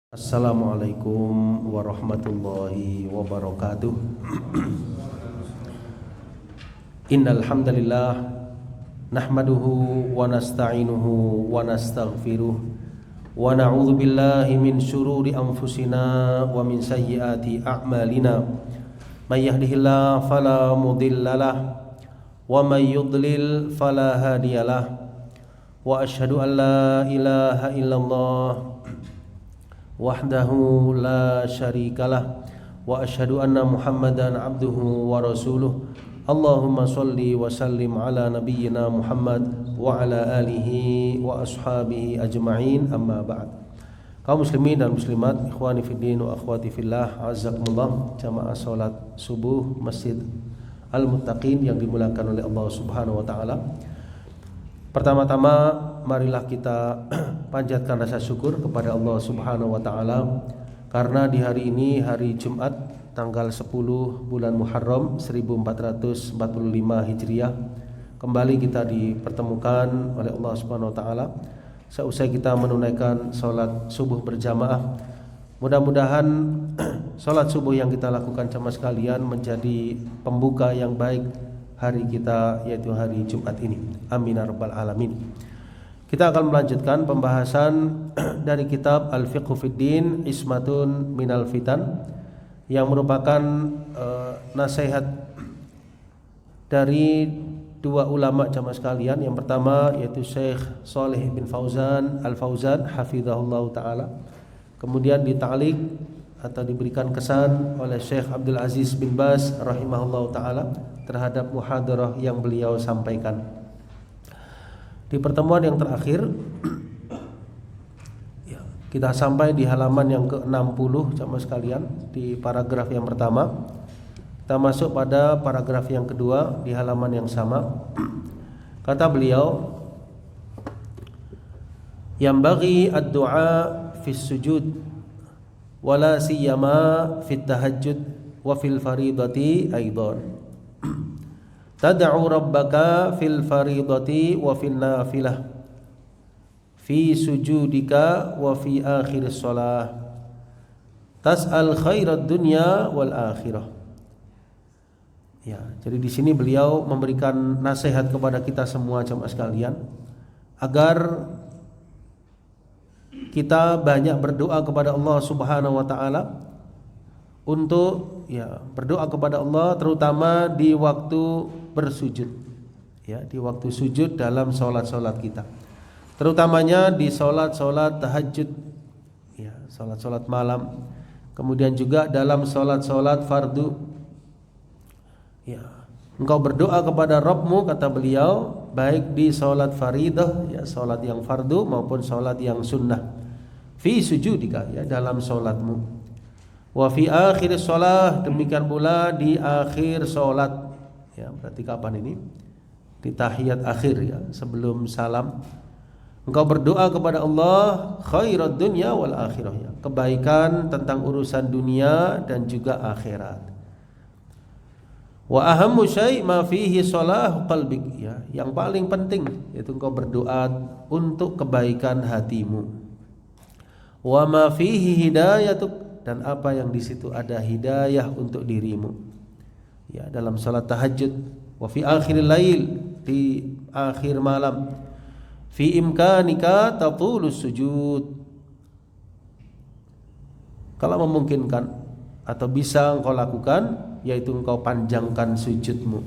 Assalamualaikum warahmatullahi wabarakatuh. Innal hamdalillah nahmaduhu wa nasta'inuhu wa nastaghfiruh wa na'udzu billahi min syururi anfusina wa min sayyiati a'malina. May yahdihillahu fala mudhillalah wa may yudlil fala hadiyalah. Wa asyhadu an la ilaha illallah wahdahu la syarikalah wa asyhadu anna Muhammadan abduhu wa rasuluh. Allahumma shalli wa sallim ala nabiyyina Muhammad wa ala alihi wa ashabihi ajma'in, amma ba'd. Kaum muslimin dan muslimat, ikhwani fiddin wa akhwati fillah, azakumullah, jamaah salat subuh Masjid Al-Muttaqin yang dimuliakan oleh Allah Subhanahu wa taala. Pertama-tama marilah kita panjatkan rasa syukur kepada Allah Subhanahu wa taala karena di hari ini, hari Jumat tanggal 10 bulan Muharram 1445 Hijriah, kembali kita dipertemukan oleh Allah Subhanahu wa taala seusai kita menunaikan salat subuh berjamaah. Mudah-mudahan salat subuh yang kita lakukan jamaah sekalian menjadi pembuka yang baik hari kita, yaitu hari Jumat ini. Amin ya rabbal alamin. Kita akan melanjutkan pembahasan dari kitab Al-Fiqhu Fiddin Ismatun Minal Fitan, yang merupakan nasihat dari dua ulama jamaah sekalian. Yang pertama yaitu Syekh Shalih bin Fauzan Al-Fauzan hafizahullah ta'ala, kemudian dita'liq atau diberikan kesan oleh Syekh Abdul Aziz bin Baz rahimahullah ta'ala terhadap muhadarah yang beliau sampaikan. Di pertemuan yang terakhir kita sampai di halaman yang ke-60 jamaah sekalian, di paragraf yang pertama. Kita masuk pada paragraf yang kedua di halaman yang sama. Kata beliau, yambaghi ad-du'a fi sujud wala siyama fit tahajjud wa fil faridati aidan. Tad'u rabbaka fil faridati wa fil nafilah fi sujudika wa fi akhir shalah tas'al khairad dunya wal akhirah. Ya, jadi di sini beliau memberikan nasihat kepada kita semua jemaah sekalian agar kita banyak berdoa kepada Allah Subhanahu wa taala, untuk berdoa kepada Allah terutama di waktu bersujud, di waktu sujud dalam solat-solat kita, terutamanya di solat-solat tahajud, solat-solat malam, kemudian juga dalam solat-solat fardu. Engkau berdoa kepada Rabbmu, kata beliau, baik di solat faridah, solat yang fardu maupun solat yang sunnah, fi sujudika, dalam solatmu, wa fi akhir shalah, demikian pula di akhir solat. Berarti kapan ini? Di tahiyat akhir, sebelum salam. Engkau berdoa kepada Allah khairad dunya wal akhirah, kebaikan tentang urusan dunia dan juga akhirat. Wa ahammu syai' ma fihi shalahu qalbik, yang paling penting yaitu engkau berdoa untuk kebaikan hatimu. Wa ma fihi hidayatuk, dan apa yang di situ ada hidayah untuk dirimu. Dalam salat tahajud, wa fi akhiril lail, di akhir malam, fi imkanika tatulus sujud, kalau memungkinkan atau bisa engkau lakukan, yaitu engkau panjangkan sujudmu.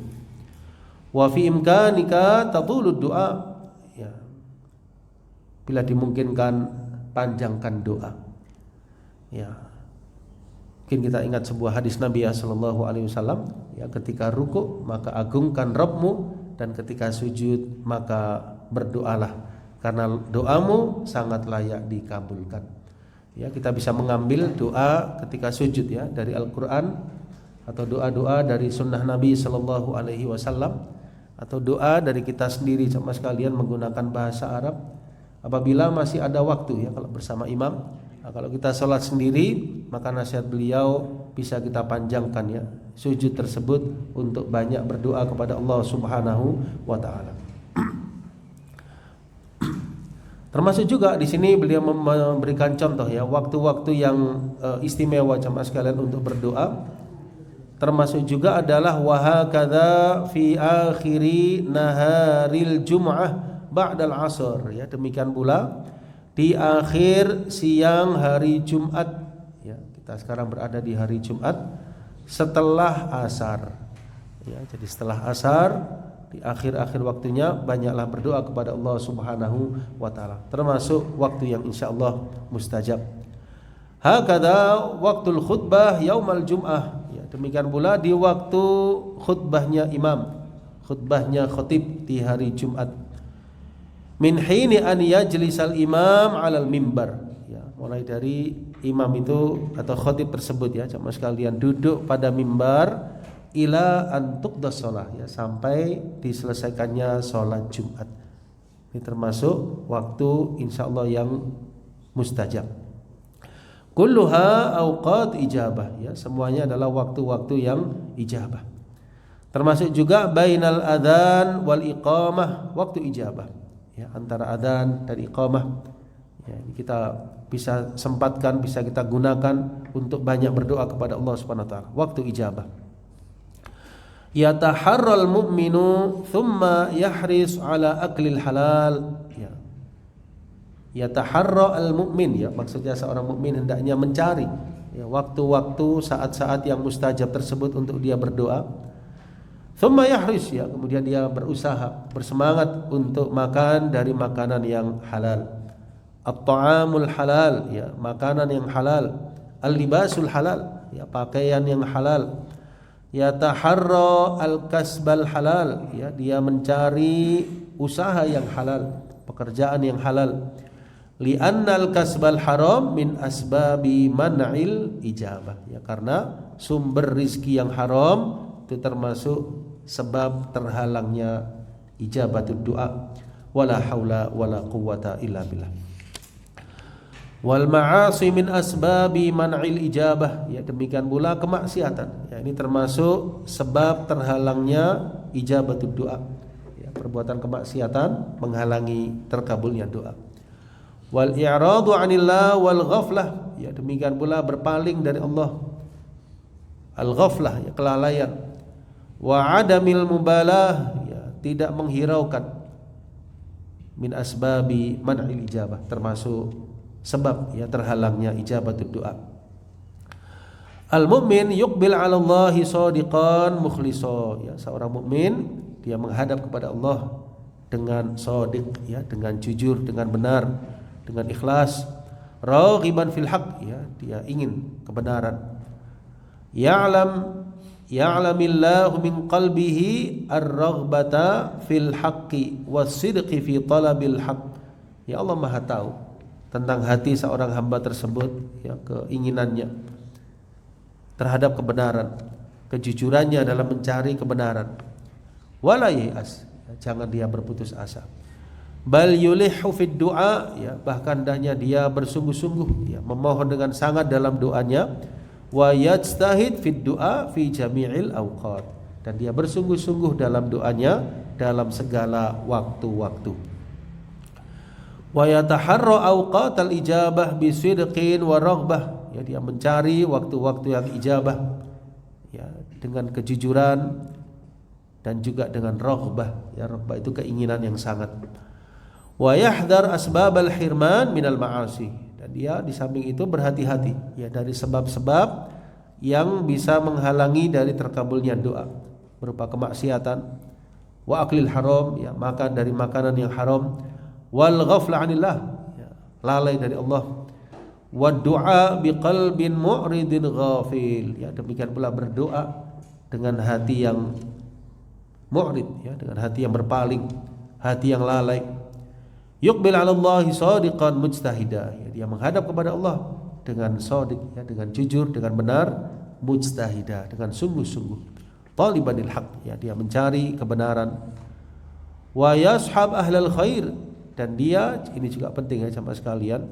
Wa fi imkanika tatulud du'a, bila dimungkinkan panjangkan doa. Mungkin kita ingat sebuah hadis Nabi sallallahu alaihi wasallam, ketika ruku maka agungkan Rabbmu, dan ketika sujud maka berdoalah karena doamu sangat layak dikabulkan. Kita bisa mengambil doa ketika sujud dari Al-Qur'an, atau doa-doa dari sunnah Nabi sallallahu alaihi wasallam, atau doa dari kita sendiri jemaah sekalian menggunakan bahasa Arab apabila masih ada waktu, kalau bersama imam. Kalau kita sholat sendiri, maka nasihat beliau bisa kita panjangkan sujud tersebut untuk banyak berdoa kepada Allah Subhanahu wa ta'ala. Termasuk juga di sini beliau memberikan contoh ya, waktu-waktu yang istimewa jamaah sekalian untuk berdoa. Termasuk juga adalah wahakadza fi akhiri naharil jum'ah ba'dal asr ya, demikian pula di akhir siang hari Jumat ya, kita sekarang berada di hari Jumat setelah asar ya, jadi setelah asar di akhir-akhir waktunya banyaklah berdoa kepada Allah Subhanahu wa taala, termasuk waktu yang insyaallah mustajab. Hakadza waktul khutbah yaumal jum'ah ya, demikian pula di waktu khutbahnya imam, khutbahnya khatib di hari Jumat. Min hini an yajlisal imam 'alal mimbar ya, mulai dari imam itu atau khatib tersebut ya, jamaah sekalian duduk pada mimbar ila antuqdas shalah ya, sampai diselesaikannya sholat Jumat. Ini termasuk waktu insyaallah yang mustajab. Kulluha awqat ijabah ya, semuanya adalah waktu-waktu yang ijabah. Termasuk juga bainal adzan wal iqamah waktu ijabah ya, antara adzan dan iqamah ya, ini kita bisa sempatkan, bisa kita gunakan untuk banyak berdoa kepada Allah Subhanahu wa taala waktu ijabah. Yataharral mu'minu thumma yahris ala aklil halal ya. Yataharra al mu'min ya, maksudnya seorang mukmin hendaknya mencari ya, waktu-waktu saat-saat yang mustajab tersebut untuk dia berdoa. Thumma yahris ya, kemudian dia berusaha, bersemangat untuk makan dari makanan yang halal. At-ta'amul halal ya, makanan yang halal. Al-libasul halal ya, pakaian yang halal. Yataharra al-kasbal halal ya, dia mencari usaha yang halal, pekerjaan yang halal. Li'annal kasbal haram min asbabi man'il ijabah ya, karena sumber rizki yang haram itu termasuk sebab terhalangnya ijabatul doa. Wala haula wala quwwata illa billah. Wal ma'asi min asbabi man'il ijabah ya, demikian pula kemaksiatan ya, ini termasuk sebab terhalangnya ijabatul doa ya, perbuatan kemaksiatan menghalangi terkabulnya doa. Wal i'radu 'anillah wal ghaflah ya, demikian pula berpaling dari Allah, al ghaflah ya, kelalaian. Wa 'adamil mubalah ya, tidak menghiraukan. Min asbabi man'il ijabah, termasuk sebab ya terhalangnya ijabatul doa. Al mukmin yuqbil 'ala Allah shadiqan mukhlisa ya, seorang mukmin dia menghadap kepada Allah dengan shadiq ya, dengan jujur, dengan benar, dengan ikhlas. Raghiban fil haqq ya, dia ingin kebenaran. Ya'lamillahu min qalbihi ar-raghbata fil haqqi was-sidqi fi talabil haqq ya, Allah Maha tahu tentang hati seorang hamba tersebut ya, keinginannya terhadap kebenaran, kejujurannya dalam mencari kebenaran. Wala ya'as ya, jangan dia berputus asa. Bal yulihu fid du'a ya, bahkan hendaknya dia bersungguh-sungguh ya, memohon dengan sangat dalam doanya. Wa yajtahid fid du'a fi jami'il awqat, dan dia bersungguh-sungguh dalam doanya dalam segala waktu-waktu. Wa yataharra awqatal ijabah bisidqin wa raghbah ya, dia mencari waktu-waktu yang ijabah ya, dengan kejujuran dan juga dengan raghbah ya, raghbah itu keinginan yang sangat. Wa yahdhar asbabal hirman minal ma'asi, dan dia di samping itu berhati-hati ya dari sebab-sebab yang bisa menghalangi dari terkabulnya doa, berupa kemaksiatan. Wa aklil haram ya, makan dari makanan yang haram. Wal ghafla 'anillah ya, lalai dari Allah. Wa du'a biqalbin mu'ridin ghafil ya, demikian pula berdoa dengan hati yang mu'rid ya, dengan hati yang berpaling, hati yang lalai. Yuqbil 'ala Allah shadiqan mujtahida ya, dia menghadap kepada Allah dengan shadiq ya, dengan jujur, dengan benar, mujtahida, dengan sungguh-sungguh. Talibanil haq ya, dia mencari kebenaran. Wa yashab ahlal khair, dan dia, ini juga penting ya jamaah sekalian,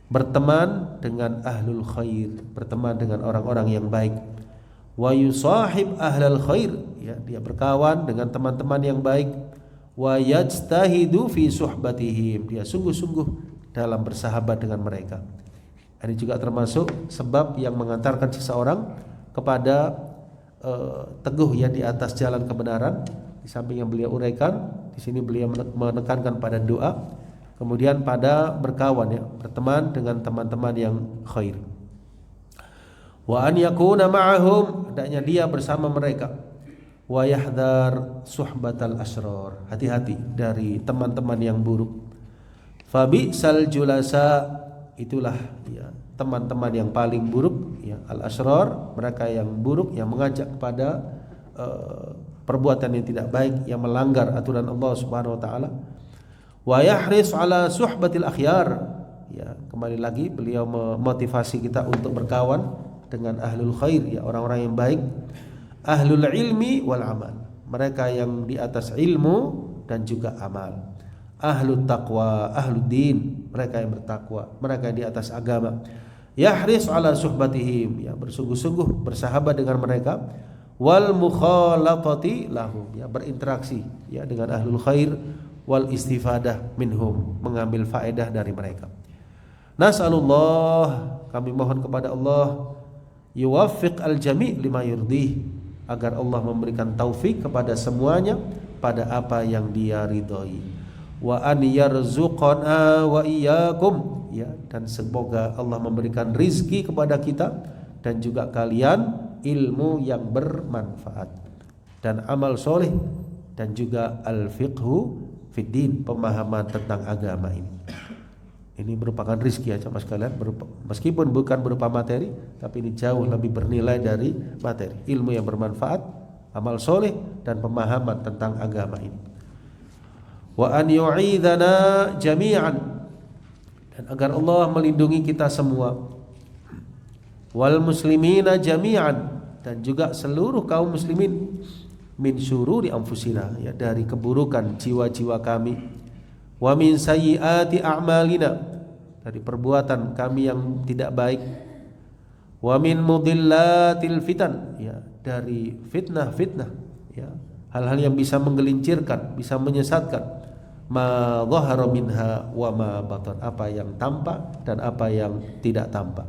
berteman dengan ahlul khair, berteman dengan orang-orang yang baik. Wa yusahib ahlal khair ya, dia berkawan dengan teman-teman yang baik. wa yajtahidu fi suhbatihim, dia sungguh-sungguh dalam bersahabat dengan mereka. Ini juga termasuk sebab yang mengantarkan seseorang kepada teguh ya di atas jalan kebenaran. Di samping yang beliau uraikan, di sini beliau menekankan pada doa, kemudian pada berkawan ya, berteman dengan teman-teman yang khair. Wa an yakuna ma'ahum, hendaknya dia bersama mereka. Wa yahdhar suhbatal asrar, hati-hati dari teman-teman yang buruk. Fabi'sal julasa, itulah ya teman-teman yang paling buruk ya, al-asrar, mereka yang buruk yang mengajak kepada perbuatan yang tidak baik, yang melanggar aturan Allah Subhanahu wa taala. Wa yahris ala suhbatil akhyar, ya kembali lagi beliau memotivasi kita untuk berkawan dengan ahlul khair ya, orang-orang yang baik, ahlul ilmi wal amal, mereka yang di atas ilmu dan juga amal. Ahlut taqwa, ahlud din, mereka yang bertakwa, mereka yang di atas agama. Yahris ala suhbatihim, ya bersungguh-sungguh bersahabat dengan mereka. Wal mukhalatati lahum, ya berinteraksi ya dengan ahlul khair. Wal istifadah minhum, mengambil faedah dari mereka. Nas'alullah, kami mohon kepada Allah, yuwaffiq al-jami' lima yurdih, agar Allah memberikan taufik kepada semuanya pada apa yang Dia ridhoi. Wa an yarzuqana wa iyyakum, ya, dan semoga Allah memberikan rizki kepada kita dan juga kalian ilmu yang bermanfaat dan amal soleh dan juga al-fiqhu fiddin, pemahaman tentang agama ini. Ini merupakan rizki ya jemaah sekalian, meskipun bukan berupa materi, tapi ini jauh lebih bernilai dari materi. Ilmu yang bermanfaat, amal soleh dan pemahaman tentang agama ini. Wa an yu'idhana jami'an, dan agar Allah melindungi kita semua. Wal muslimina jami'an, dan juga seluruh kaum muslimin, min syururi anfusina, ya dari keburukan jiwa-jiwa kami. Wa min sayyiati a'malina, dari perbuatan kami yang tidak baik. Wa min mudillatil fitan, ya dari fitnah-fitnah, ya hal-hal yang bisa menggelincirkan, bisa menyesatkan. Ma dhahara minha wa ma batan, apa yang tampak dan apa yang tidak tampak.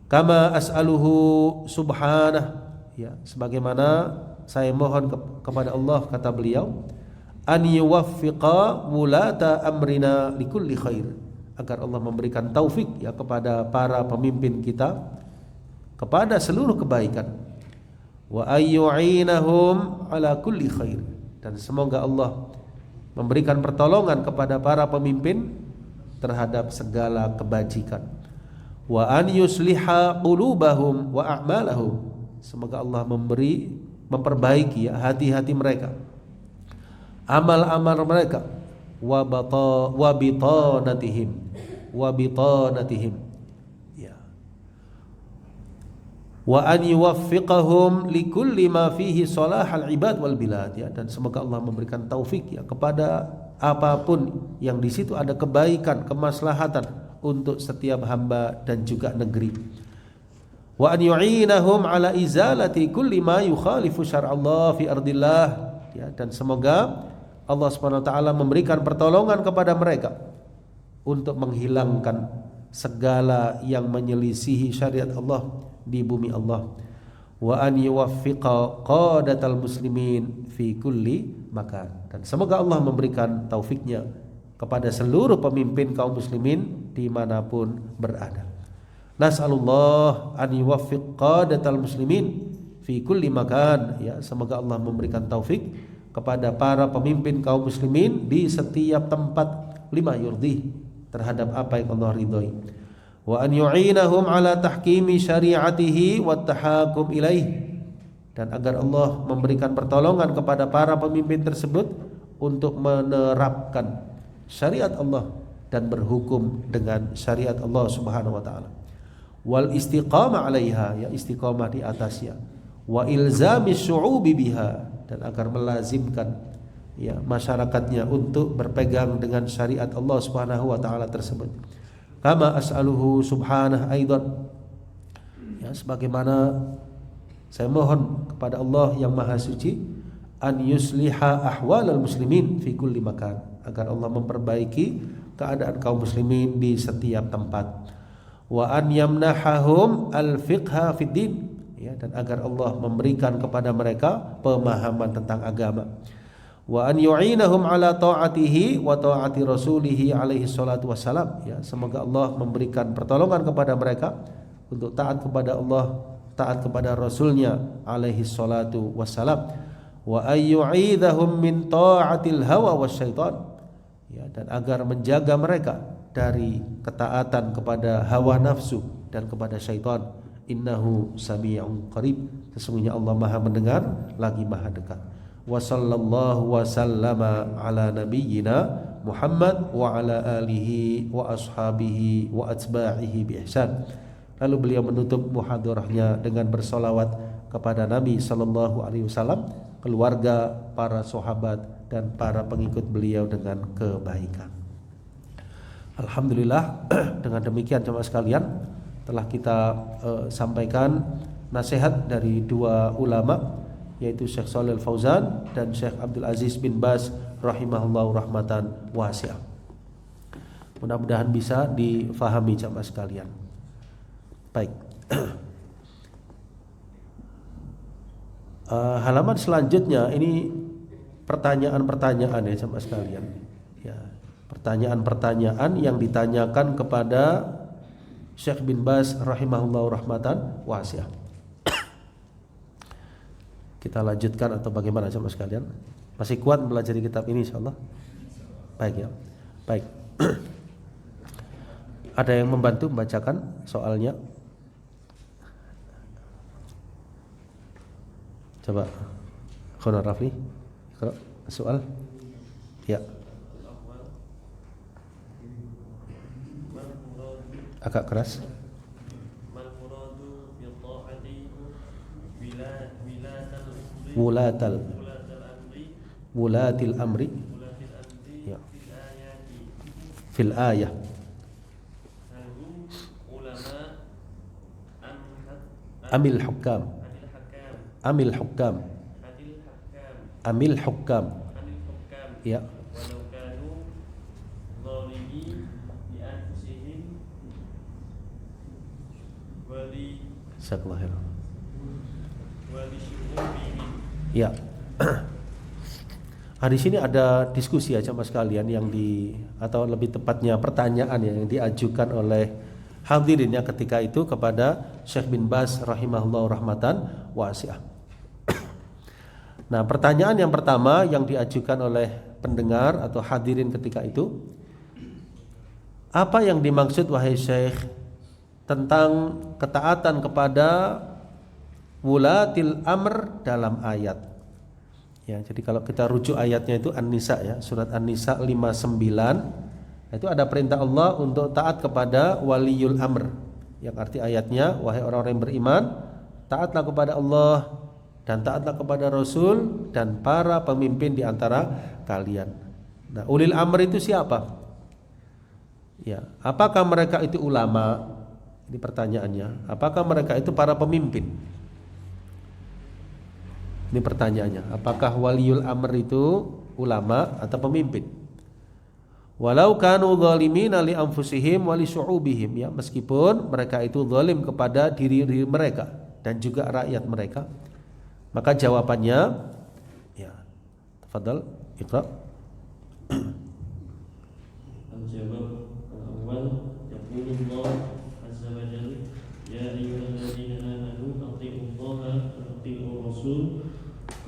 Kama as'aluhu subhanah, ya sebagaimana saya mohon kepada Allah, kata beliau, an yuwaffiqa wulata amrina likulli khair, agar Allah memberikan taufik ya kepada para pemimpin kita kepada seluruh kebaikan. Wa ayyu'inahum ala kulli khair, dan semoga Allah memberikan pertolongan kepada para pemimpin terhadap segala kebajikan. Wa an yusliha qulubahum wa a'malahum, semoga Allah memperbaiki ya hati-hati mereka, amal-amal mereka. Wa bitanatihim ya. Wa an yuwaffiqahum likulli ma fihi salahal ibad wal bilad, ya, dan semoga Allah memberikan taufik ya kepada apapun yang di situ ada kebaikan, kemaslahatan untuk setiap hamba dan juga negeri. Wa an yu'inahum ala izalati kulli ma yukhalifu syar'allah fi ardillah, ya, dan semoga Allah Subhanahu wa taala memberikan pertolongan kepada mereka untuk menghilangkan segala yang menyelisihi syariat Allah di bumi Allah. Wa an yuwaffiqa qadatal muslimin fi kulli makan, dan semoga Allah memberikan taufiknya kepada seluruh pemimpin kaum muslimin dimanapun berada. Nas'alullah an yuwaffiq qadatal muslimin fi kulli makan, ya semoga Allah memberikan taufik kepada para pemimpin kaum muslimin di setiap tempat, lima yurdi, terhadap apa yang Allah ridhoi. Wa an yu'inahum ala tahkimi syari'atihi wa tahakum ilaih, dan agar Allah memberikan pertolongan kepada para pemimpin tersebut untuk menerapkan syariat Allah dan berhukum dengan syariat Allah Subhanahu wa taala. Wal istiqamah 'alaiha, ya istiqamah di atasnya. Wa ilzami syu'ubi biha, dan agar melazimkan ya masyarakatnya untuk berpegang dengan syariat Allah Subhanahu wa taala tersebut. Kama as'aluhu subhanahu aidan, ya sebagaimana saya mohon kepada Allah yang maha suci, an yusliha ahwalal muslimin fi kulli makan, agar Allah memperbaiki keadaan kaum muslimin di setiap tempat. Wa an yamnahahum al-fiqha fid din, ya, dan agar Allah memberikan kepada mereka pemahaman tentang agama. Wa an yu'inahum ala ta'atihi wa ta'ati rasulihi alaihi salatu wassalam, ya, semoga Allah memberikan pertolongan kepada mereka untuk taat kepada Allah, taat kepada Rasulnya alaihi salatu wassalam. Wa ayyu'idhahum min ta'atil hawa wasyaitan, ya, dan agar menjaga mereka dari ketaatan kepada hawa nafsu dan kepada syaitan. Innahu sami'un qarib, sesungguhnya Allah Maha mendengar lagi Maha dekat. Wa sallallahu wa sallama ala nabiyyina Muhammad wa ala alihi wa ashabihi wa atba'ihi bi ihsan. Lalu beliau menutup muhadarahnya dengan bersolawat kepada Nabi sallallahu alaihi wasallam, keluarga, para sahabat dan para pengikut beliau dengan kebaikan. Alhamdulillah, dengan demikian jemaah sekalian telah kita sampaikan nasihat dari dua ulama, yaitu Syekh Shalih Al Fauzan dan Syekh Abdul Aziz bin Baz rahimahullahu rahmatan wasi'ah. Mudah-mudahan bisa difahami jemaah sekalian. Baik. Halaman selanjutnya ini pertanyaan-pertanyaan ya jemaah sekalian. Ya, pertanyaan-pertanyaan yang ditanyakan kepada Syekh bin Baz rahimahullahu rahmatan wasi'ah. Kita lanjutkan atau bagaimana jemaah sekalian? Masih kuat belajar kitab ini insyaallah? Baik ya. Baik. Ada yang membantu membacakan soalnya? Coba Khona Rafli, soal. Ya. Agak keras. Wulatil amri, ya, fil ayah. Amil hukam, amil hukam, amil hukam, ya. Jazakallahu khairan. Ya. Di sini ada diskusi aja mas kalian yang atau lebih tepatnya pertanyaan yang diajukan oleh hadirin ya ketika itu kepada Syekh bin Baz rahimahullahu rahmatan wasi'ah. Nah, pertanyaan yang pertama yang diajukan oleh pendengar atau hadirin ketika itu, apa yang dimaksud wahai Syekh tentang ketaatan kepada wulatil amr dalam ayat? Ya, jadi kalau kita rujuk ayatnya itu An-Nisa ya, surat An-Nisa 59, itu ada perintah Allah untuk taat kepada waliyul amr. Yang arti ayatnya, wahai orang-orang yang beriman, taatlah kepada Allah dan taatlah kepada Rasul dan para pemimpin di antara kalian. Nah, ulil amr itu siapa? Ya, apakah mereka itu ulama? Ini pertanyaannya. Apakah mereka itu para pemimpin? Ini pertanyaannya. Apakah waliul amr itu ulama atau pemimpin? Walau kanu zalimina li anfusihim wa li syu'ubihim, ya, meskipun mereka itu zalim kepada diri mereka dan juga rakyat mereka. Maka jawabannya, ya, tafadhal iqra. Al-jawab al-awwal yaqulullah azza wa jalla ya ayyuhalladzina amanu atti'ullaha wa atti'ur rasul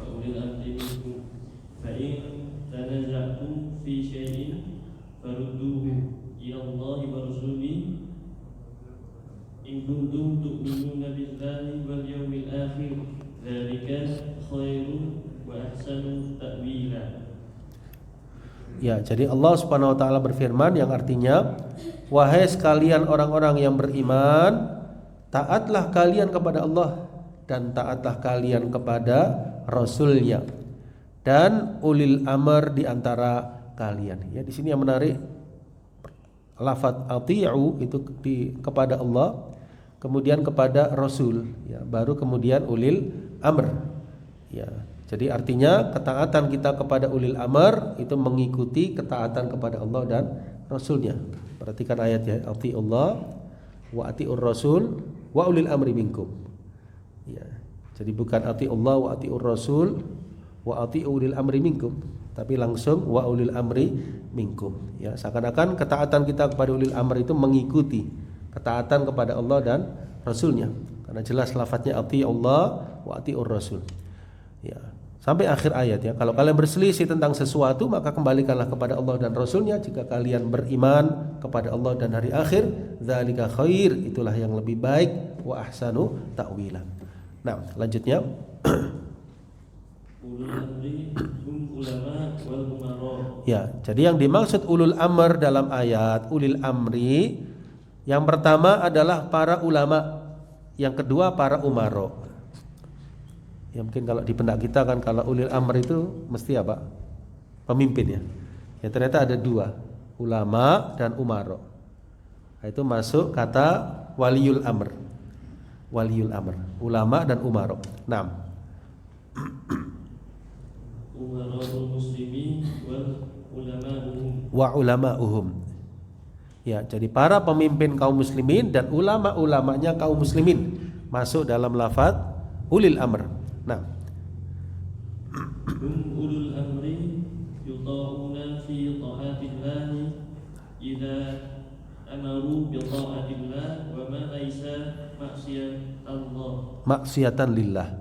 wa ulil amri minkum fa in tanaza'tum fi syai'in farudduhu ila Allahi wa rasulihi in kuntum tu'minuna billahi wal yawmil akhir dzalika khairun wa ahsanu ta'wila. Ya, jadi Allah Subhanahu wa taala berfirman yang artinya, wahai sekalian orang-orang yang beriman, taatlah kalian kepada Allah dan taatlah kalian kepada Rasulnya dan ulil amr di antara kalian. Ya, di sini yang menarik lafadz ati'u itu kepada Allah, kemudian kepada Rasul, ya, baru kemudian ulil amr. Ya, Jadi artinya ketaatan kita kepada ulil amr itu mengikuti ketaatan kepada Allah dan Rasulnya. Perhatikan ayat ya, atiullah wa atiur rasul wa ulil amri minkum. Ya. Jadi bukan atiullah wa atiur rasul wa atiur ulil amri minkum, tapi langsung wa ulil amri minkum. Ya, seakan-akan ketaatan kita kepada ulil amr itu mengikuti ketaatan kepada Allah dan Rasulnya. Karena jelas lafadznya atiullah wa atiur rasul. Ya. Sampai akhir ayat ya. Kalau kalian berselisih tentang sesuatu, maka kembalikanlah kepada Allah dan Rasulnya. Jika kalian beriman kepada Allah dan hari akhir, dzalika khair, itulah yang lebih baik, wa ahsanu ta'wila. Nah, lanjutnya. Ulul amri hum ulama wal umara. Ya, jadi yang dimaksud ulul amr dalam ayat ulil amri, yang pertama adalah para ulama, yang kedua para umara. Ya mungkin kalau di benak kita kan kalau ulil amr itu mesti apa? Pemimpin ya. Ya ternyata ada dua, ulama dan umaro. Nah, itu masuk kata waliul amr. Waliul amr, ulama dan umaro. 6. Umaratul muslimin wal ulama'uhum. Wa ulama'uhum. Ya, jadi para pemimpin kaum muslimin dan ulama-ulamanya kaum muslimin masuk dalam lafaz ulil amr. Nah, hum ulul amri yuta'una fi ta'atillah idza amaru bi ta'atillah wa ma laisa maksiatan lillah.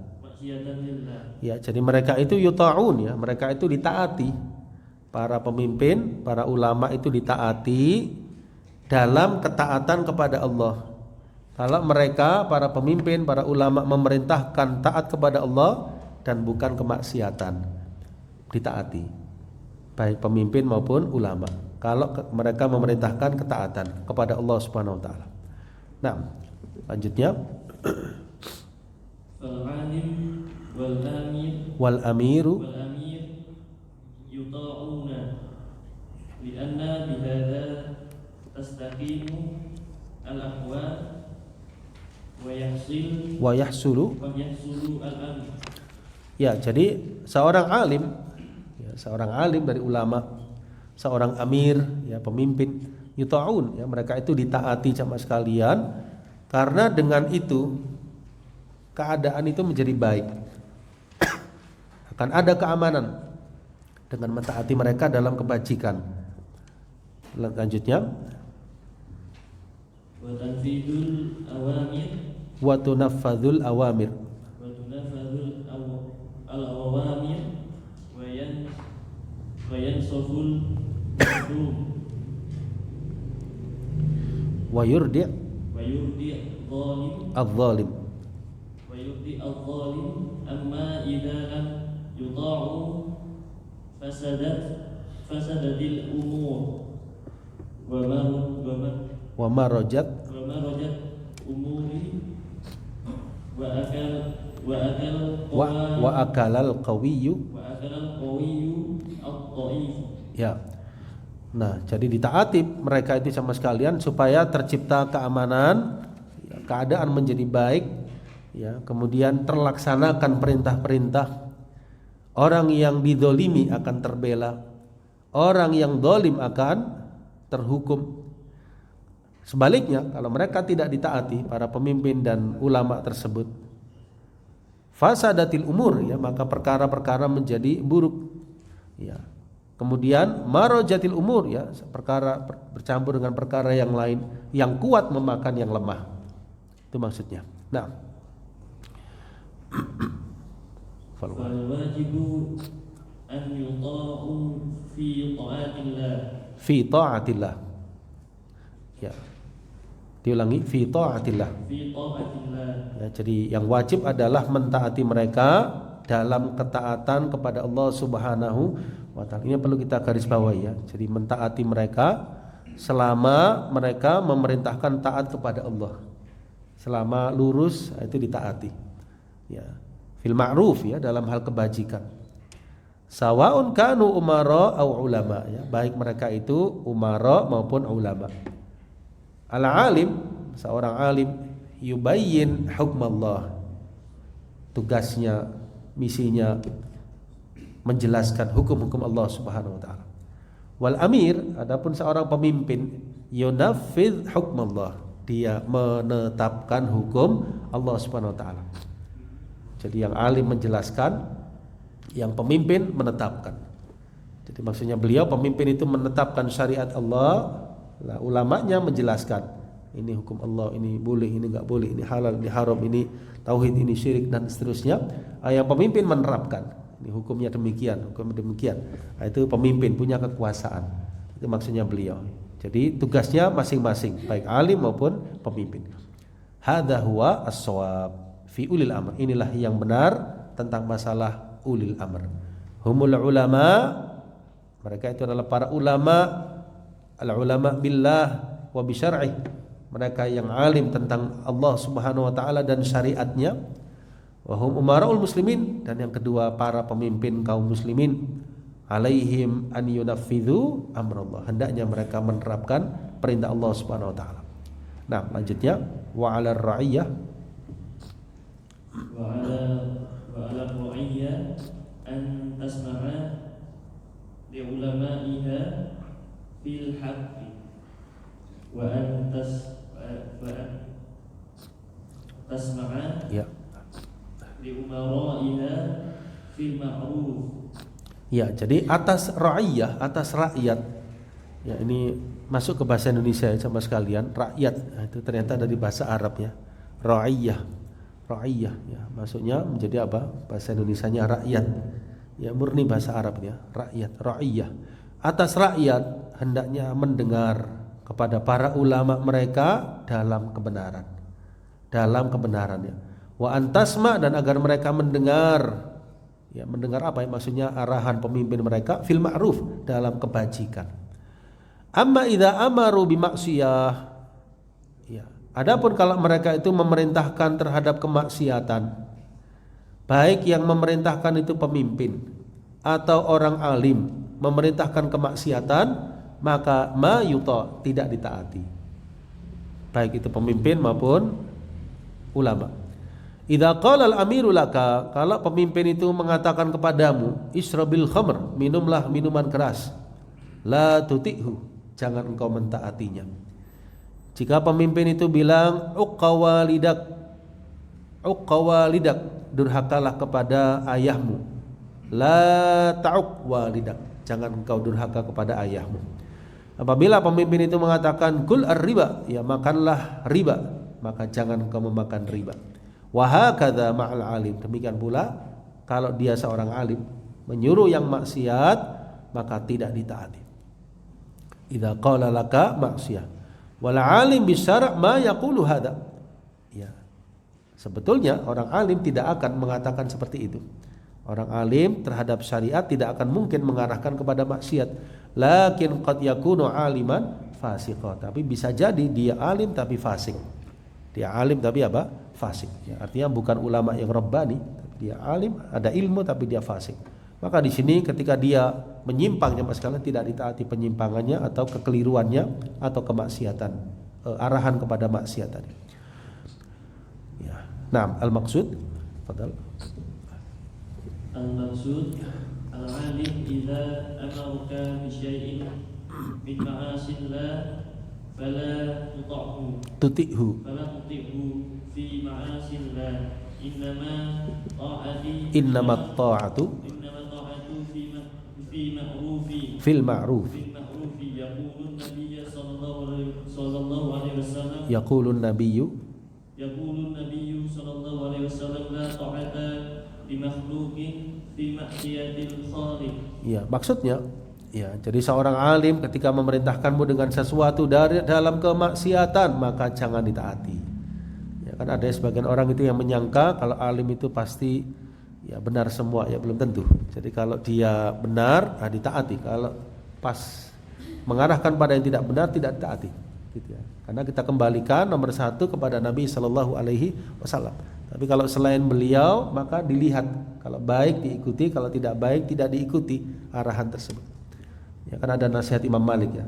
Ya, jadi mereka itu yuta'un ya, mereka itu ditaati. Para pemimpin, para ulama itu ditaati dalam ketaatan kepada Allah. Kalau mereka, para pemimpin, para ulama memerintahkan taat kepada Allah dan bukan kemaksiatan, ditaati. Baik pemimpin maupun ulama. Kalau mereka memerintahkan ketaatan kepada Allah Subhanahu wa taala. Nah, lanjutnya. Al-alim wal amiru yuta'una li'anna bihadza tastaqimu al-ahwa wa yahsulu al-amr. Ya, jadi seorang alim ya, seorang alim dari ulama, seorang amir ya, pemimpin, yuta'un ya, mereka itu ditaati sama sekalian, karena dengan itu keadaan itu menjadi baik. Akan ada keamanan dengan mentaati mereka dalam kebajikan. Lanjutnya, wa tanfidul awamir wa tunaffadzul awamir al-awamir wa yansaful mahrum wa yurdi al-zalim amma idza lam yuta'u fasadatil umur wa marajat umuri wa akalal qawiyyu ad-dhaif. Ya. Nah, jadi ditaati mereka itu sama sekalian supaya tercipta keamanan, ya, keadaan menjadi baik, ya, kemudian terlaksanakan perintah-perintah. Orang yang dizalimi akan terbela, orang yang zalim akan terhukum. Sebaliknya, kalau mereka tidak ditaati, para pemimpin dan ulama tersebut, fasadatil umur ya, maka perkara-perkara menjadi buruk. Ya. Kemudian marojatil umur ya, perkara bercampur dengan perkara yang lain, yang kuat memakan yang lemah. Itu maksudnya. Nah, fal wajibu an yuta'u fi ta'atillah. Ya. Diulangi, fi ta'atillah. Ya, jadi yang wajib adalah mentaati mereka dalam ketaatan kepada Allah Subhanahu wa taala. Ini perlu kita garis bawahi ya. Jadi mentaati mereka selama mereka memerintahkan taat kepada Allah. Selama lurus itu ditaati. Ya. Fil ma'ruf ya, dalam hal kebajikan. Sawaun kanu umara au ulama ya, baik mereka itu umara maupun ulama. Al-alim, seorang alim yubayyin hukmallah. Tugasnya, misinya menjelaskan hukum-hukum Allah Subhanahu wa taala. Wal amir, adapun seorang pemimpin, yunaffidz hukmallah, dia menetapkan hukum Allah Subhanahu wa taala. Jadi yang alim menjelaskan, yang pemimpin menetapkan. Jadi maksudnya beliau pemimpin itu menetapkan syariat Allah, lah ulamanya menjelaskan ini hukum Allah, ini boleh, ini enggak boleh, ini halal, ini haram, ini tauhid, ini syirik dan seterusnya. Yang pemimpin menerapkan, ini hukumnya demikian, hukumnya demikian. Itu pemimpin punya kekuasaan. Itu maksudnya beliau. Jadi tugasnya masing-masing, baik alim maupun pemimpin. Hadza huwa as-shawab fi ulil amr. Inilah yang benar tentang masalah ulil amr. Humul ulama, mereka itu adalah para ulama, al-ulama billah wa bi syar'ih. Mereka yang alim tentang Allah Subhanahu wa taala dan syariatnya. Wa hum umaraul muslimin, dan yang kedua para pemimpin kaum muslimin. Alaihim an yunaffidhu amrullah, hendaknya mereka menerapkan perintah Allah Subhanahu wa taala. Nah, lanjutnya wa 'alal ra'iyah wa 'ala ra'iyah an tasma'a li ulama'iha fil haqqi wa an tasma'a ya li umara'iha fil ma'ruf. Ya, jadi atas ra'iyah, atas rakyat. Ya, ini masuk ke bahasa Indonesia ya, sama sekalian. Rakyat, nah, itu ternyata dari bahasa Arab ya. Ra'iyah. Ra'iyah ya, maksudnya menjadi apa? Bahasa Indonesianya rakyat. Ya, murni bahasa Arab ya, rakyat, ra'iyah. Atas rakyat hendaknya mendengar kepada para ulama mereka dalam kebenaran. Dalam kebenaran ya. Wa antasma, dan agar mereka mendengar. Ya, mendengar apa ya? Maksudnya arahan pemimpin mereka fil ma'ruf, dalam kebajikan. Amma idza amaru bi maksiyah. Ya, adapun kalau mereka itu memerintahkan terhadap kemaksiatan, baik yang memerintahkan itu pemimpin atau orang alim memerintahkan kemaksiatan, maka ma yuta, tidak ditaati. Baik itu pemimpin maupun ulama. Idza qala al-amiru laka, kalau pemimpin itu mengatakan kepadamu, isrobil khamr, minumlah minuman keras, la tuti'hu, jangan engkau mentaatinya. Jika pemimpin itu bilang uqawalidak, durhakalah kepada ayahmu, la ta'uq walidak, jangan engkau durhaka kepada ayahmu. Apabila pemimpin itu mengatakan kul ar-riba, ya makanlah riba, maka jangan engkau memakan riba. Wa hakadha ma'al alim, demikian pula kalau dia seorang alim menyuruh yang maksiat, maka tidak ditaati. Idza qala laka maksiyah wal alim bisyara' ma yaqulu hadza. Ya. Sebetulnya orang alim tidak akan mengatakan seperti itu. Orang alim terhadap syariat tidak akan mungkin mengarahkan kepada maksiat. Lakin qad yakunu aliman fasiqa, tapi bisa jadi dia alim tapi fasik. Dia alim tapi apa? Fasik. Ya, artinya bukan ulama yang rabbani, dia alim, ada ilmu tapi dia fasik. Maka di sini ketika dia menyimpang, jemaah sekalian, tidak ditaati penyimpangannya atau kekeliruannya atau kemaksiatan, arahan kepada maksiat tadi. Ya. Nah, al-maqsud, fadal. Al-maqsud al-alim idza amarka bi syai'in min ma'asillah fala tuti'hu fi ma'asillah, innama ta'atu fil ma'ruf. Yaqulun nabiyyu sallallahu alaihi wasallam la ta'ata li makhluqin fi ma'siyatil khaliq. Ya, maksudnya ya, jadi seorang alim ketika memerintahkanmu dengan sesuatu dari dalam kemaksiatan, maka jangan ditaati. Ya, kan ada sebagian orang itu yang menyangka kalau alim itu pasti ya benar semua, ya belum tentu. Jadi kalau dia benar, ditaati. Kalau pas mengarahkan pada yang tidak benar, tidak ditaati. Gitu ya. Karena kita kembalikan nomor satu kepada Nabi Sallallahu Alaihi Wasallam. Tapi kalau selain beliau, maka dilihat. Kalau baik diikuti, kalau tidak baik tidak diikuti arahan tersebut. Ya, kan ada nasihat Imam Malik ya.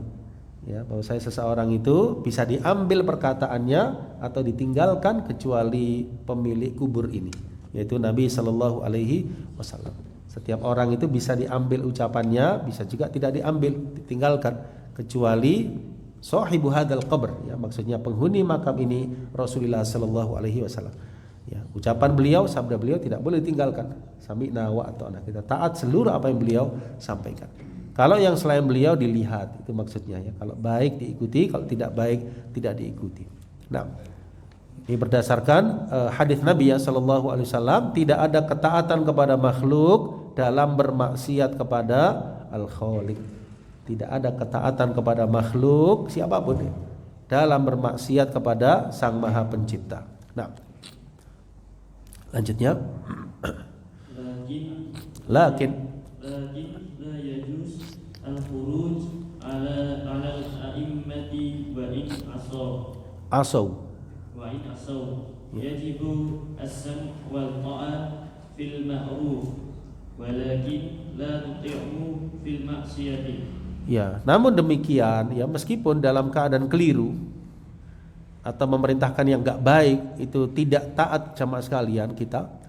Ya, bahwa saya seseorang itu bisa diambil perkataannya atau ditinggalkan kecuali pemilik kubur ini, yaitu Nabi Sallallahu Alaihi Wasallam. Setiap orang itu bisa diambil ucapannya, bisa juga tidak diambil, ditinggalkan, kecuali sahibu hadzal qabr, ya, maksudnya penghuni makam ini Rasulullah sallallahu alaihi wasallam. Ya, ucapan beliau, sabda beliau tidak boleh ditinggalkan. Sami'na wa ata'na, kita taat seluruh apa yang beliau sampaikan. Kalau yang selain beliau dilihat, itu maksudnya ya. Kalau baik diikuti, kalau tidak baik tidak diikuti. Nah, ini berdasarkan hadis Nabi ya sallallahu alaihi wasallam, tidak ada ketaatan kepada makhluk dalam bermaksiat kepada Al-Khaliq. Tidak ada ketaatan kepada makhluk siapapun ya, dalam bermaksiat kepada Sang Maha Pencipta. Nah, lanjutnya. Lakin la yajuz al-khuruj ala al-a'immati wa in asaw yajibu as-sam' wal ta'a fil ma'ruf walakin la tuti'u fil ma'siyati. Ya, namun demikian ya, meskipun dalam keadaan keliru atau memerintahkan yang enggak baik itu tidak taat jamaah sekalian kita.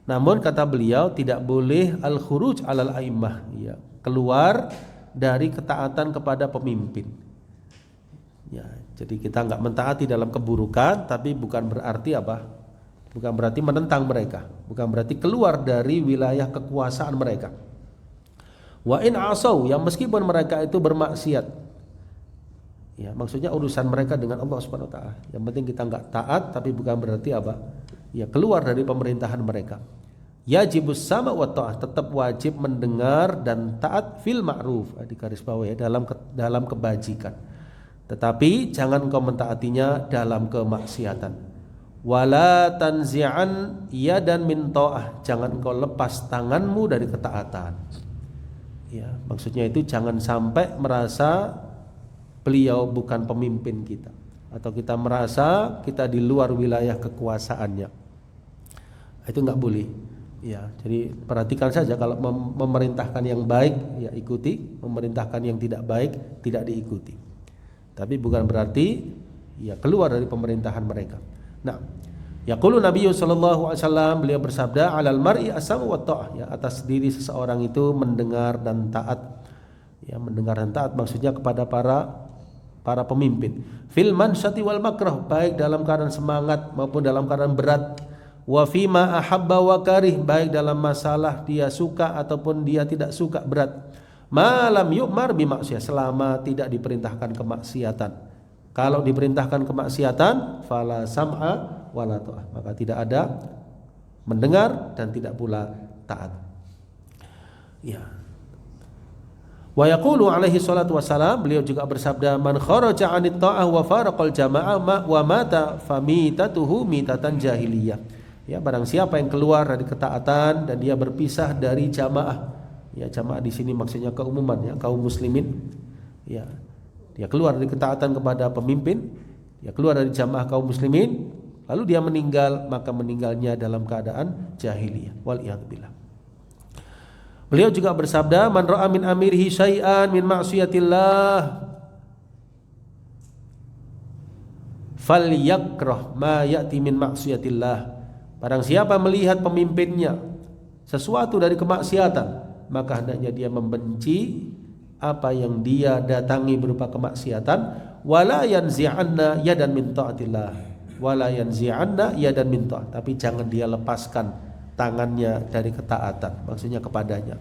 Namun kata beliau tidak boleh al-khuruj alal a'immah, ya, keluar dari ketaatan kepada pemimpin. Ya, jadi kita enggak mentaati dalam keburukan, tapi bukan berarti apa? Bukan berarti menentang mereka, bukan berarti keluar dari wilayah kekuasaan mereka. Wa in asaw, yang meskipun mereka itu bermaksiat, ya, maksudnya urusan mereka dengan Allah Subhanahu wa taala. Yang penting kita enggak taat, tapi bukan berarti apa? Ya, keluar dari pemerintahan mereka. Yajibus sama wa ta'ah, tetap wajib mendengar dan taat fil ma'ruf, di garis bawah ya, dalam kebajikan. Tetapi jangan kau mentaatinya dalam kemaksiatan. Wala tanzi'an yadan min ta'ah, jangan kau lepas tanganmu dari ketaatan. Ya, maksudnya itu jangan sampai merasa beliau bukan pemimpin kita, atau kita merasa kita di luar wilayah kekuasaannya. Itu enggak boleh. Ya, jadi perhatikan saja, kalau memerintahkan yang baik ya ikuti, memerintahkan yang tidak baik tidak diikuti. Tapi bukan berarti ya keluar dari pemerintahan mereka. Nah, yaqulu Nabi sallallahu alaihi wasallam, beliau bersabda, alal mar'i as-sam'u wa ta'ah, ya, atas diri seseorang itu mendengar dan taat. Ya, mendengar dan taat maksudnya kepada para pemimpin. Fil mansyati wal makrah, baik dalam keadaan semangat maupun dalam keadaan berat. Wa fima ahabba wa karih, baik dalam masalah dia suka ataupun dia tidak suka, berat. Malam yu'mar bi maksiyah, selama tidak diperintahkan kemaksiatan. Kalau diperintahkan kemaksiatan, fala sam'a wala ta'ah, maka tidak ada mendengar dan tidak pula taat. Ya. Wa yaqulu alaihi salatu wassalam, beliau juga bersabda, man kharaja 'anit ta'ah wa faraqal jama'ah wa mata famitatuhu mitatan jahiliyah. Ya, barang siapa yang keluar dari ketaatan dan dia berpisah dari jamaah. Ya, jamaah di sini maksudnya keumuman ya, kaum muslimin. Ya. Dia keluar dari ketaatan kepada pemimpin, dia keluar dari jamaah kaum muslimin, lalu dia meninggal, maka meninggalnya dalam keadaan jahiliyah. Wal iyad billah. Beliau juga bersabda, man ra'a min amirihi syai'an min ma'siyatillah falyakrah ma ya'ti min ma'siyatillah. Barang siapa melihat pemimpinnya sesuatu dari kemaksiatan, maka hendaknya dia membenci apa yang dia datangi berupa kemaksiatan. Wala yanzi'anna yadan min ta'atillah, wala yanzi'anna yadan min ta'ah, tapi jangan dia lepaskan tangannya dari ketaatan, maksudnya kepadanya.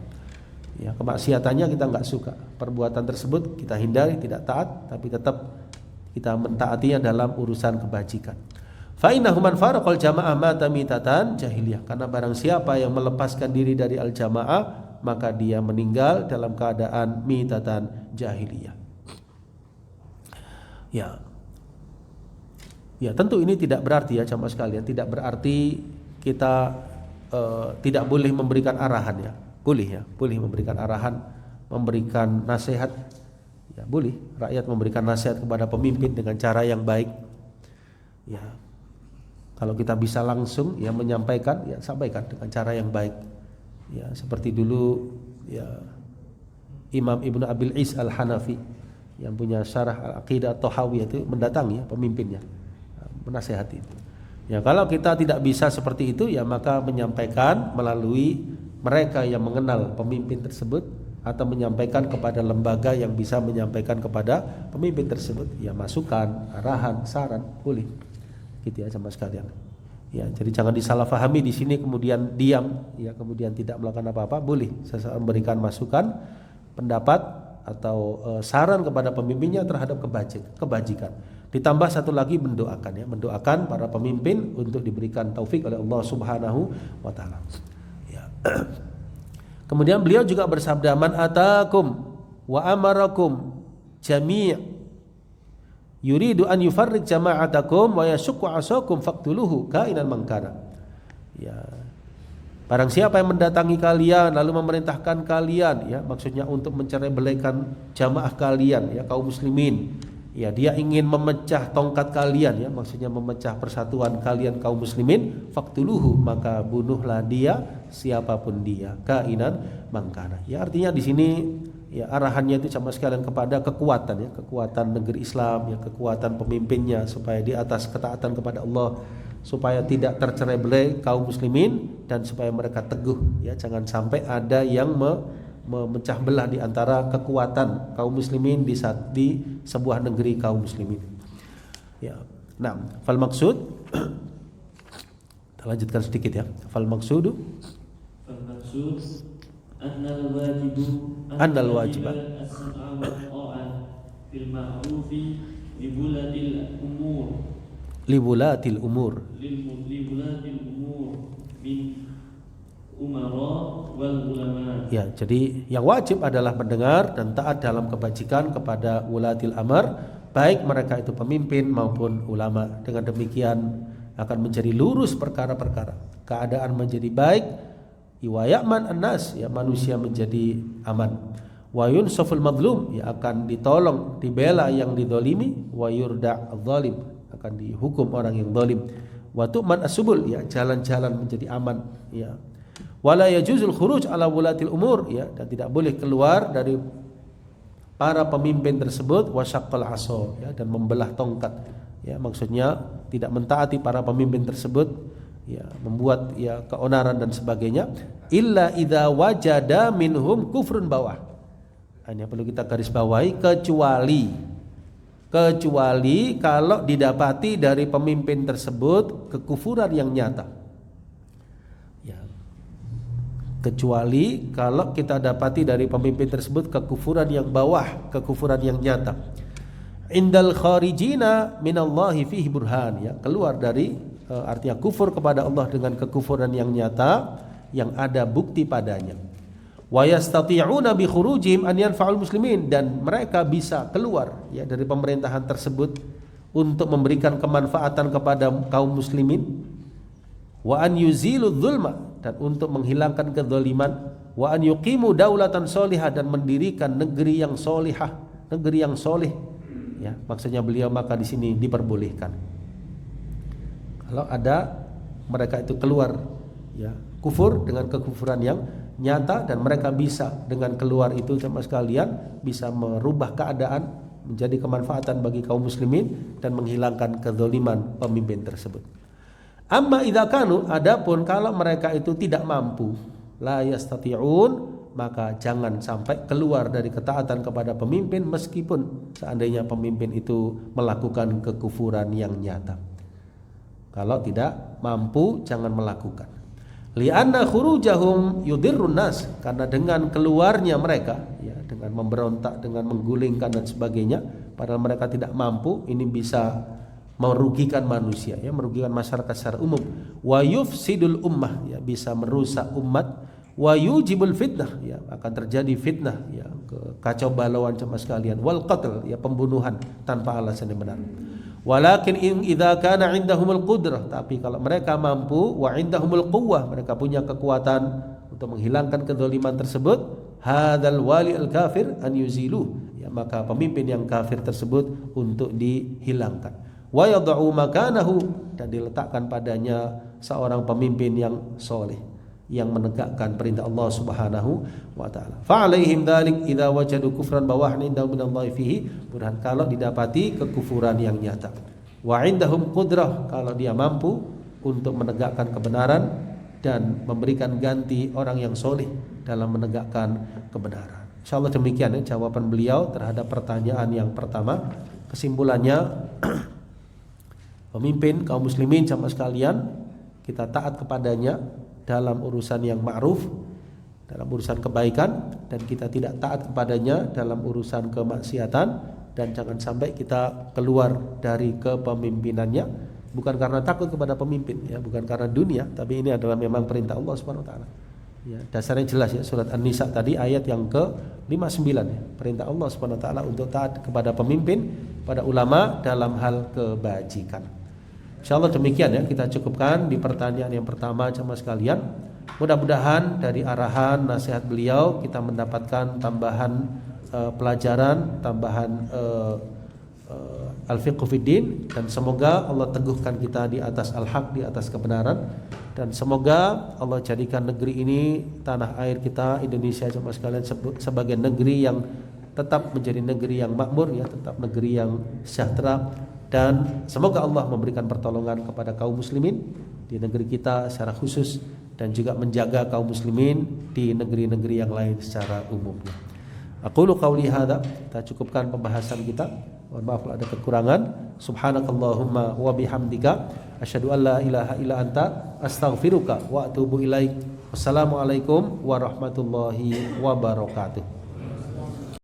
Ya, kemaksiatannya kita enggak suka, perbuatan tersebut kita hindari, tidak taat, tapi tetap kita mentaatinya dalam urusan kebajikan. Fa innahu man faraqal jamaah mata mitatan jahiliyah, karena barang siapa yang melepaskan diri dari al-jamaah, maka dia meninggal dalam keadaan mitatan jahiliyah. Ya. Ya, tentu ini tidak berarti ya jamaah sekalian, tidak berarti kita tidak boleh memberikan arahan ya. Boleh ya, boleh memberikan arahan, memberikan nasihat. Ya, boleh rakyat memberikan nasihat kepada pemimpin dengan cara yang baik. Ya. Kalau kita bisa langsung ya menyampaikan, ya sampaikan dengan cara yang baik. Ya, seperti dulu ya Imam Ibnu Abil Is Al-Hanafi yang punya syarah Al-Aqidah At-Tahawiyah itu mendatangi ya pemimpinnya, menasihati. Ya, kalau kita tidak bisa seperti itu ya maka menyampaikan melalui mereka yang mengenal pemimpin tersebut atau menyampaikan kepada lembaga yang bisa menyampaikan kepada pemimpin tersebut, ya masukan, arahan, saran, boleh. Gitu ya sama sekalian. Ya, jadi jangan disalahfahami di sini kemudian diam, ya kemudian tidak melakukan apa-apa, boleh seseorang memberikan masukan, pendapat atau saran kepada pemimpinnya terhadap kebajikan. Ditambah satu lagi mendoakan, ya, mendoakan para pemimpin untuk diberikan taufik oleh Allah Subhanahu wa taala. Ya. Kemudian beliau juga bersabda, man atakum wa amarakum jami' yuridu an yufarriq jama'atakum wa yashukku asakum faqtuluhu kainan mangkana. Ya. Barang siapa yang mendatangi kalian lalu memerintahkan kalian, ya maksudnya untuk mencerai-belaikan jamaah kalian, ya kaum muslimin, ya dia ingin memecah tongkat kalian, ya maksudnya memecah persatuan kalian kaum muslimin, faqtuluhu, maka bunuhlah dia siapapun dia, kainan mangkana. Ya artinya di sini ya arahannya itu sama sekalian kepada kekuatan, ya kekuatan negeri Islam, ya kekuatan pemimpinnya supaya di atas ketaatan kepada Allah, supaya tidak tercerai-berai kaum muslimin dan supaya mereka teguh, ya jangan sampai ada yang memecah belah di antara kekuatan kaum muslimin di sebuah negeri kaum muslimin. Ya. Nah, fal maksud kita lanjutkan sedikit ya. Fal maksud annal wajiba as-sam'a wa ta'ah fil ma'rufi libulatil umur min umara wal ulama. Ya, jadi yang wajib adalah mendengar dan taat dalam kebajikan kepada ulatil amr, baik mereka itu pemimpin maupun ulama. Dengan demikian akan menjadi lurus perkara-perkara, keadaan menjadi baik, wa ya'man an-nas, ya manusia menjadi aman. Wa yunsaful madlum, ya akan ditolong, dibela yang didolimi, wa yurda' adh-dhalim, akan dihukum orang yang zalim. Wa tu'man as-subul, ya jalan-jalan menjadi aman, ya. Wala yajuzul khuruj ala wulatil umur, ya dan tidak boleh keluar dari para pemimpin tersebut, wasyaqqal aso, ya dan membelah tongkat, ya maksudnya tidak mentaati para pemimpin tersebut, ya membuat ya keonaran dan sebagainya, illa idza wajada minhum kufrun bawah. Ini perlu kita garis bawahi, kecuali kalau didapati dari pemimpin tersebut kekufuran yang nyata. Ya. Kecuali kalau kita dapati dari pemimpin tersebut kekufuran yang bawah, kekufuran yang nyata. Indal kharijina minallahi fihi burhan, ya keluar dari artinya kufur kepada Allah dengan kekufuran yang nyata yang ada bukti padanya. Wa yastati'una bi khurujihim an yanfa'ul muslimin, dan mereka bisa keluar ya dari pemerintahan tersebut untuk memberikan kemanfaatan kepada kaum muslimin, wa an yuzilu dzulma, dan untuk menghilangkan kezaliman, wa an yuqimu daulatan sholihah, dan mendirikan negeri yang sholihah, negeri yang sholih. Ya, maksudnya beliau maka di sini diperbolehkan. Kalau ada mereka itu keluar ya kufur dengan kekufuran yang nyata, dan mereka bisa dengan keluar itu sama sekalian bisa merubah keadaan menjadi kemanfaatan bagi kaum muslimin dan menghilangkan kezaliman pemimpin tersebut. Amma idza kanu, adapun kalau mereka itu tidak mampu, la yastati'un, maka jangan sampai keluar dari ketaatan kepada pemimpin meskipun seandainya pemimpin itu melakukan kekufuran yang nyata. Kalau tidak mampu jangan melakukan. Li'anna khurujahum yudirrun nas, karena dengan keluarnya mereka ya dengan memberontak, dengan menggulingkan dan sebagainya, padahal mereka tidak mampu, ini bisa merugikan manusia ya, merugikan masyarakat secara umum. Wa yufsidul ummah, ya bisa merusak umat. Wa yujibul fitnah, ya akan terjadi fitnah ya, kacau balauan sama sekalian. Wal qatl, ya pembunuhan tanpa alasan yang benar. Walakin in idza kana indahumul qudrah, tapi kalau mereka mampu, wa indahumul quwwah, mereka punya kekuatan untuk menghilangkan kezaliman tersebut, hadzal wali al kafir an yuzilu, ya maka pemimpin yang kafir tersebut untuk dihilangkan. Wa yad'u makanahu, dan diletakkan padanya seorang pemimpin yang soleh yang menegakkan perintah Allah Subhanahu wa taala. Fa alaihim dzalik idza wajadu kufran bawahan indahum minallahi fihi burhan, kalau didapati kekufuran yang nyata. Wa indahum qudrah, kalau dia mampu untuk menegakkan kebenaran dan memberikan ganti orang yang soleh dalam menegakkan kebenaran. Insyaallah demikian ya jawaban beliau terhadap pertanyaan yang pertama. Kesimpulannya, pemimpin kaum muslimin jamaah sekalian, kita taat kepadanya dalam urusan yang ma'ruf, dalam urusan kebaikan, dan kita tidak taat kepadanya dalam urusan kemaksiatan. Dan jangan sampai kita keluar dari kepemimpinannya bukan karena takut kepada pemimpin ya, bukan karena dunia, tapi ini adalah memang perintah Allah Subhanahu wa taala. Ya, dasarnya jelas ya, surat An-Nisa tadi ayat yang ke-59 ya. Perintah Allah Subhanahu wa taala untuk taat kepada pemimpin, pada ulama dalam hal kebajikan. Insyaallah demikian ya, kita cukupkan di pertanyaan yang pertama jemaah sekalian. Mudah-mudahan dari arahan nasihat beliau kita mendapatkan tambahan pelajaran, tambahan al-fiqh fiddin, dan semoga Allah teguhkan kita di atas al-haq, di atas kebenaran, dan semoga Allah jadikan negeri ini, tanah air kita Indonesia jemaah sekalian, sebagai negeri yang tetap menjadi negeri yang makmur ya, tetap negeri yang sejahtera, dan semoga Allah memberikan pertolongan kepada kaum muslimin di negeri kita secara khusus, dan juga menjaga kaum muslimin di negeri-negeri yang lain secara umumnya. Aqulu qauli hadza, kita cukupkan pembahasan kita. Mohon maaf kalau ada kekurangan. Subhanakallahumma wa bihamdika asyhadu an la ilaha illa anta astaghfiruka wa atubu ilaik. Wassalamualaikum warahmatullahi wabarakatuh.